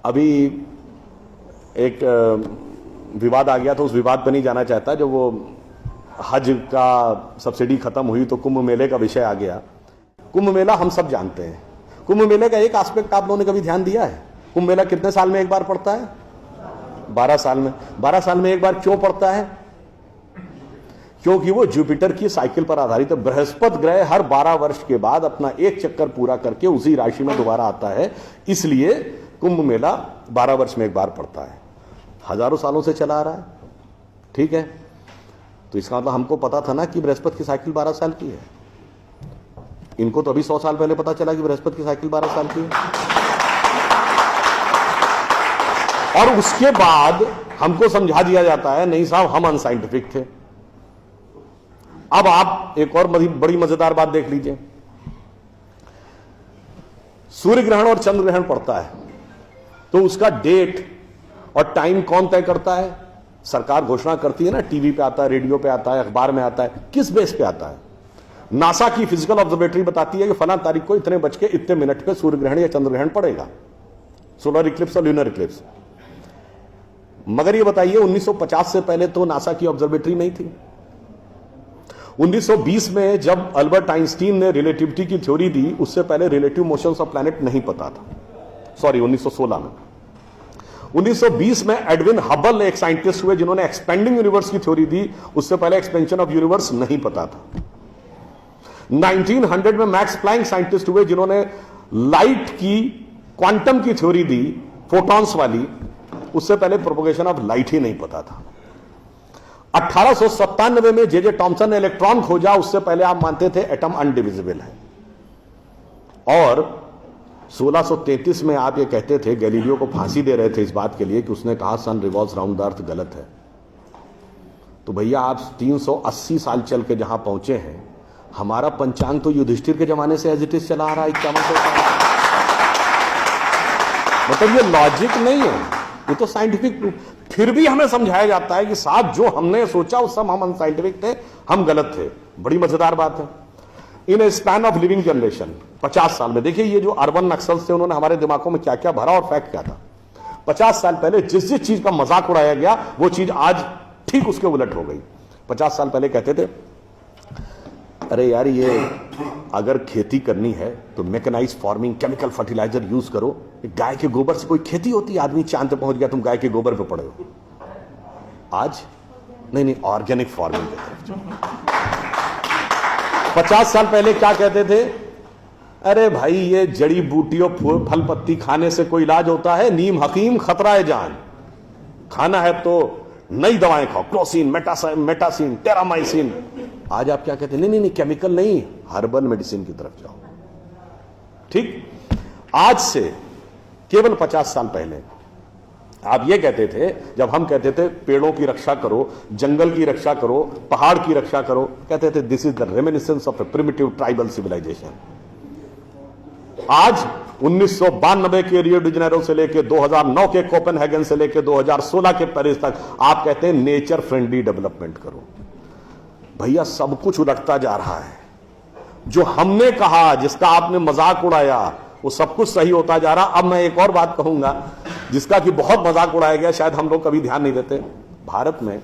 अभी एक विवाद आ गया तो उस विवाद पर नहीं जाना चाहता। जब वो हज का सब्सिडी खत्म हुई तो कुंभ मेले का विषय आ गया। कुंभ मेला हम सब जानते हैं। कुंभ मेले का एक एस्पेक्ट आप लोगों ने कभी ध्यान दिया है? कुंभ मेला कितने साल में एक बार पड़ता है? 12 साल में। 12 साल में एक बार क्यों पड़ता है? क्योंकि वो जुपिटर की साइकिल पर आधारित है। बृहस्पति ग्रह हर 12 वर्ष के बाद अपना एक चक्कर पूरा करके उसी राशि में दोबारा आता है, इसलिए कुंभ मेला 12 वर्ष में एक बार पड़ता है। हजारों सालों से चला आ रहा है, ठीक है। तो इसका मतलब हमको पता था ना कि बृहस्पति की साइकिल 12 साल की है। इनको तो अभी 100 साल पहले पता चला कि बृहस्पति की साइकिल 12 साल की है। और उसके बाद हमको समझा दिया जाता है नहीं साहब हम अनसाइंटिफिक थे। अब आप एक और बड़ी मजेदार बात देख लीजिए। सूर्य ग्रहण और चंद्र ग्रहण पड़ता है तो उसका डेट और टाइम कौन तय करता है? सरकार घोषणा करती है ना, टीवी पे आता है, रेडियो पे आता है, अखबार में आता है। किस बेस पे आता है? नासा की फिजिकल ऑब्जर्वेटरी बताती है कि फलां तारीख को इतने बज के इतने मिनट पे सूर्य ग्रहण या चंद्र ग्रहण पड़ेगा, सोलर इक्लिप्स और ल्यूनर इक्लिप्स। मगर ये बताइए 1950 से पहले तो नासा की ऑब्जर्वेटरी नहीं थी। 1920 में जब अल्बर्ट आइंस्टीन ने रिलेटिविटी की थ्योरी दी, उससे पहले रिलेटिव मोशंस ऑफ प्लैनेट नहीं पता था। सॉरी, 1916 में। 1920 में एडविन हबल एक साइंटिस्ट हुए जिन्होंने एक्सपेंडिंग यूनिवर्स की थ्योरी दी, उससे पहले एक्सपेंशन ऑफ यूनिवर्स नहीं पता था। 1900 में मैक्स प्लैंक साइंटिस्ट हुए जिन्होंने लाइट की क्वांटम की थ्योरी दी, फोटॉन्स वाली, उससे पहले प्रोपगेशन ऑफ लाइट ही नहीं पता था। 1897 में जे टॉमसन ने इलेक्ट्रॉन खोजा, उससे पहले आप मानते थे एटम अनडिविजिबल है। और 1633 में आप ये कहते थे, गैलीलियो को फांसी दे रहे थे इस बात के लिए कि उसने कहा सन रिवॉल्व्स राउंड द अर्थ गलत है। तो भैया आप 380 साल चल के जहां पहुंचे हैं, हमारा पंचांग तो युधिष्ठिर के जमाने से एज इट इज चला आ रहा है 5100 साल। मतलब ये लॉजिक नहीं है, ये तो साइंटिफिक प्रूफ। फिर भी हमें समझाया जाता है कि साहब जो हमने सोचा उस सब हम अनसाइंटिफिक थे, हम गलत थे। बड़ी मजेदार बात है। इन ए स्पैन ऑफ लिविंग जनरेशन 50 साल में, देखिए ये जो अर्बन नक्सल्स थे उन्होंने हमारे दिमागों में क्या क्या भरा और फैक्ट क्या था। 50 साल पहले जिस जिस चीज का मजाक उड़ाया गया वो चीज आज ठीक उसके उलट हो गई। 50 साल पहले कहते थे अरे यार ये अगर खेती करनी है तो mechanised farming, chemical fertiliser use करो। गाय के गोबर से कोई खेती होती है? आदमी चांद पे पहुंच गया, तुम गाय के गोबर पे पड़े हो। आज नहीं, ऑर्गेनिक फार्मिंग की तरफ। 50 साल पहले क्या कहते थे? अरे भाई ये जड़ी बूटियों फल पत्ती खाने से कोई इलाज होता है? नीम हकीम खतरा है जान। खाना है तो नई दवाएं खाओ, क्लोसिन, मेटासिन, टेरामाइसिन। आज आप क्या कहते हैं? नहीं, केमिकल नहीं, हर्बल मेडिसिन की तरफ जाओ। ठीक, आज से केवल 50 साल पहले आप ये कहते थे, जब हम कहते थे पेड़ों की रक्षा करो, जंगल की रक्षा करो, पहाड़ की रक्षा करो, कहते थे this is the reminiscence of a primitive tribal civilisation. आज 1992 के रियो डी जेनेरो से लेकर 2009 के कोपेनहेगन से लेकर 2016 के पेरिस तक आप कहते हैं नेचर फ्रेंडली डेवलपमेंट करो। भैया सब कुछ उलटता जा रहा है। जो हमने कहा, जिसका आपने मजाक उड़ाया, वो सब कुछ सही होता जा रहा। अब मैं एक और बात कहूंगा जिसका कि बहुत मजाक उड़ाया गया, शायद हम लोग कभी ध्यान नहीं देते। भारत में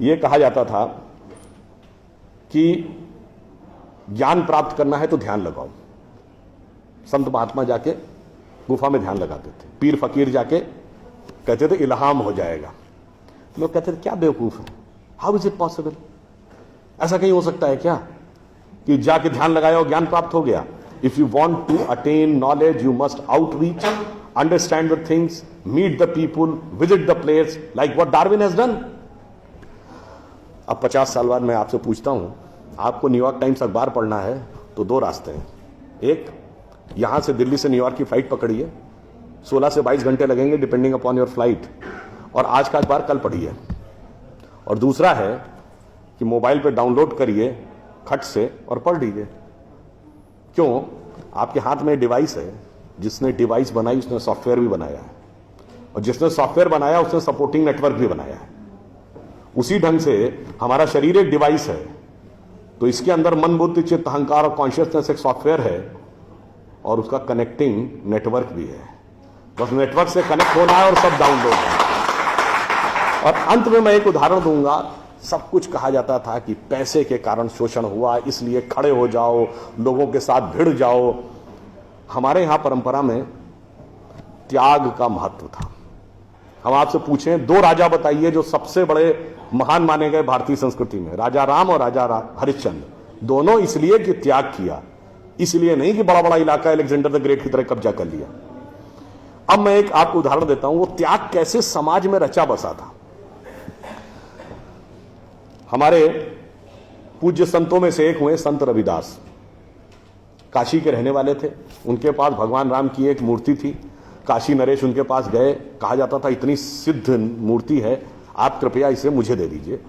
यह कहा जाता था कि ज्ञान प्राप्त करना है तो ध्यान लगाओ। संत महात्मा जाके गुफा में ध्यान लगाते थे, पीर फकीर जाके कहते थे इल्हाम हो जाएगा। लोग कहते थे क्या बेवकूफ है, हाउ इज इट पॉसिबल? ऐसा कहीं हो सकता है क्या कि जाके ध्यान लगाया और ज्ञान प्राप्त हो गया? If you want to attain knowledge you must outreach, understand the things, meet the people, visit the place, like what Darwin has done. अब 50 साल बाद मैं आपसे पूछता हूं, आपको न्यूयॉर्क टाइम्स अखबार पढ़ना है तो 2 रास्ते हैं। एक, यहां से दिल्ली से न्यूयॉर्क की फ्लाइट पकड़िए, 16 से 22 घंटे लगेंगे डिपेंडिंग अपॉन योर फ्लाइट, और आज का अखबार कल पढ़िए। और दूसरा है कि मोबाइल पे डाउनलोड करिए खट से और पढ़ लीजिए। क्यों? आपके हाथ में डिवाइस है, जिसने डिवाइस बनाई उसने सॉफ्टवेयर भी बनाया है, और जिसने सॉफ्टवेयर बनाया उसने सपोर्टिंग नेटवर्क भी बनाया है। उसी ढंग से हमारा शरीर एक डिवाइस है, तो इसके अंदर मन, बुद्धि, चित्त, अहंकार और कॉन्शियसनेस एक सॉफ्टवेयर है, और उसका कनेक्टिंग नेटवर्क भी है। बस नेटवर्क से कनेक्ट होना है और सब डाउनलोड है। और अंत में मैं एक उदाहरण दूंगा। सब कुछ कहा जाता था कि पैसे के कारण शोषण हुआ, इसलिए खड़े हो जाओ, लोगों के साथ भिड़ जाओ। हमारे यहां परंपरा में त्याग का महत्व था। हम आपसे पूछें, दो राजा बताइए जो सबसे बड़े महान माने गए भारतीय संस्कृति में, राजा राम और राजा हरिश्चंद्र। दोनों इसलिए कि त्याग किया, इसलिए नहीं कि बड़ा बड़ा इलाका अलेक्जेंडर द ग्रेट की तरह कब्जा कर लिया। अब मैं एक आपको उदाहरण देता हूं, वो त्याग कैसे समाज में रचा बसा था। हमारे पूज्य संतों में से एक हुए संत रविदास, काशी के रहने वाले थे। उनके पास भगवान राम की एक मूर्ति थी। काशी नरेश उनके पास गए, कहा जाता था इतनी सिद्ध मूर्ति है, आप कृपया इसे मुझे दे दीजिए।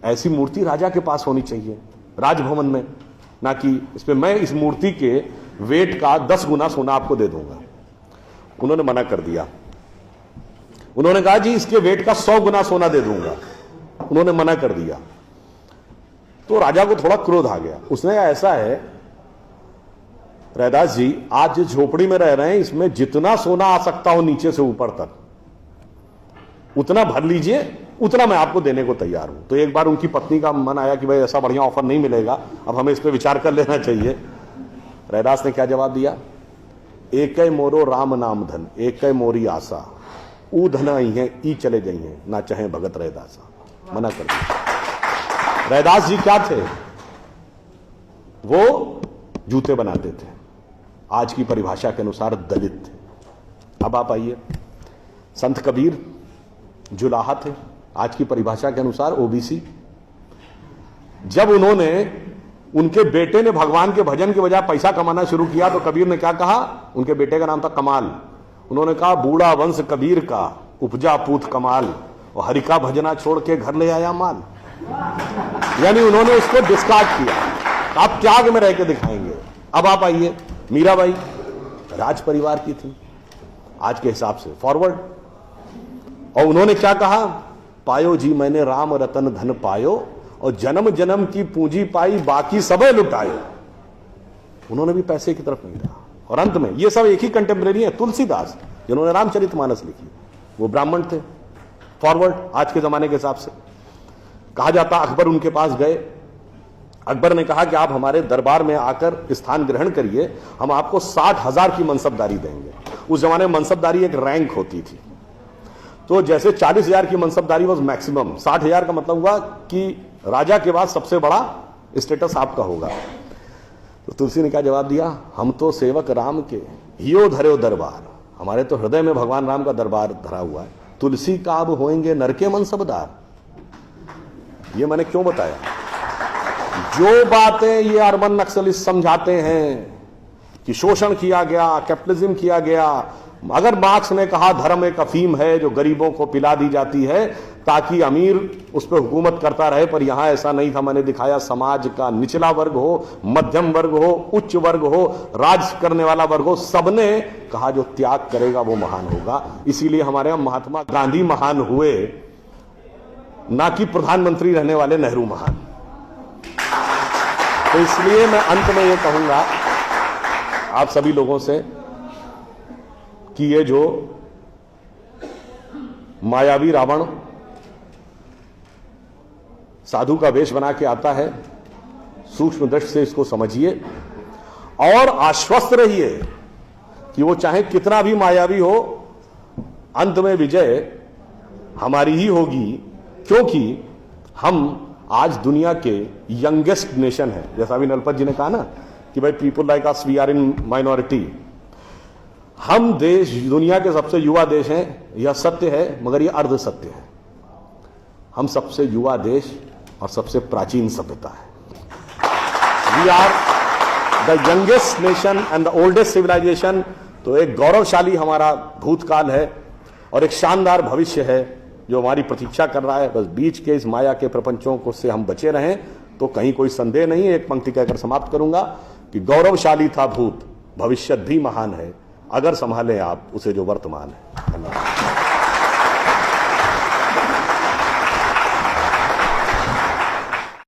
ऐसी मूर्ति राजा के पास होनी चाहिए राजभवन में, ना कि इसमें मैं इस मूर्ति के वेट का 10 गुना सोना आपको दे दूंगा। उन्होंने मना कर दिया। उन्होंने कहा जी इसके वेट का 100 गुना सोना दे दूंगा। उन्होंने मना कर दिया। तो राजा को थोड़ा क्रोध आ गया। उसने कहा ऐसा है रैदास जी, आज जिस झोपड़ी में रह रहे हैं इसमें जितना सोना आ सकता हो नीचे से ऊपर तक उतना भर लीजिए, उतना मैं आपको देने को तैयार हूं। तो एक बार उनकी पत्नी का मन आया कि भाई ऐसा बढ़िया ऑफर नहीं मिलेगा, अब हमें इस पर विचार कर लेना चाहिए। रैदास ने क्या जवाब दिया? एक मोरो राम नाम धन, एक मोरी आशा, ऊ धन आई है ई चले गई हैं, ना चाहे भगत रैदासा। मना कर दिया। रैदास जी क्या थे? वो जूते बनाते थे, आज की परिभाषा के अनुसार दलित थे। अब आप आइए, संत कबीर जुलाहा थे, आज की परिभाषा के अनुसार ओबीसी। जब उनके बेटे ने भगवान के भजन के बजाय पैसा कमाना शुरू किया तो कबीर ने क्या कहा? उनके बेटे का नाम था कमाल। उन्होंने कहा बूढ़ा वंश कबीर का उपजा पूत कमाल, और हरि का भजना छोड़ के घर ले आया माल। यानी उन्होंने उसको डिस्कार्ड किया। आप त्याग में रह के दिखाएंगे। अब आप आइए, मीराबाई राज परिवार की थी आज के हिसाब से, फॉरवर्ड। और उन्होंने क्या कहा? पायो जी मैंने राम रतन धन पायो, और जन्म जन्म की पूंजी पाई बाकी सबे लुटायो। उन्होंने भी पैसे की तरफ नहीं रहा। और अंत में ये सब एक ही कंटेम्परेरी है, तुलसीदास जिन्होंने रामचरितमानस लिखी, वो ब्राह्मण थे, फॉरवर्ड आज के जमाने के हिसाब से। कहा जाता अकबर उनके पास गए। अकबर ने कहा कि आप हमारे दरबार में आकर स्थान ग्रहण करिए, हम आपको 60,000 की मनसबदारी देंगे। उस जमाने में मनसबदारी एक रैंक होती थी। तो जैसे 40,000 की मनसबदारी वॉज मैक्सिमम, 60,000 का मतलब हुआ कि राजा के बाद सबसे बड़ा स्टेटस आपका होगा। तो तुलसी ने क्या जवाब दिया? हम तो सेवक राम के हियो धरो दरबार, हमारे तो हृदय में भगवान राम का दरबार धरा हुआ है। तुलसी का अब होएंगे नर के मनसबदार। ये मैंने क्यों बताया? जो बातें ये अर्बन नक्सलिस्ट समझाते हैं कि शोषण किया गया, कैपिटलिज्म किया गया, अगर मार्क्स ने कहा धर्म एक अफीम है जो गरीबों को पिला दी जाती है ताकि अमीर उस पर हुकूमत करता रहे, पर यहां ऐसा नहीं था। मैंने दिखाया समाज का निचला वर्ग हो, मध्यम वर्ग हो, उच्च वर्ग हो, राज करने वाला वर्ग हो, सबने कहा जो त्याग करेगा वो महान होगा। इसीलिए हमारे यहां महात्मा गांधी महान हुए, ना कि प्रधानमंत्री रहने वाले नेहरू महान। तो इसलिए मैं अंत में ये कहूंगा आप सभी लोगों से कि ये जो मायावी रावण साधु का वेश बना के आता है, सूक्ष्म दृष्टि से इसको समझिए और आश्वस्त रहिए कि वो चाहे कितना भी मायावी हो, अंत में विजय हमारी ही होगी, क्योंकि हम आज दुनिया के यंगेस्ट नेशन है। जैसा अभी नलपत जी ने कहा ना कि भाई people like us we are in minority. हम देश दुनिया के सबसे युवा देश हैं, यह सत्य है, मगर यह अर्ध सत्य है। हम सबसे युवा देश और सबसे प्राचीन सभ्यता है। We are the youngest nation and the oldest civilisation. तो एक गौरवशाली हमारा भूतकाल है और एक शानदार भविष्य है जो हमारी प्रतीक्षा कर रहा है। बस बीच के इस माया के प्रपंचों को से हम बचे रहें तो कहीं कोई संदेह नहीं। एक पंक्ति कहकर समाप्त करूंगा कि गौरवशाली था भूत, भविष्य भी महान है, अगर संभालें आप उसे जो वर्तमान है। धन्यवाद।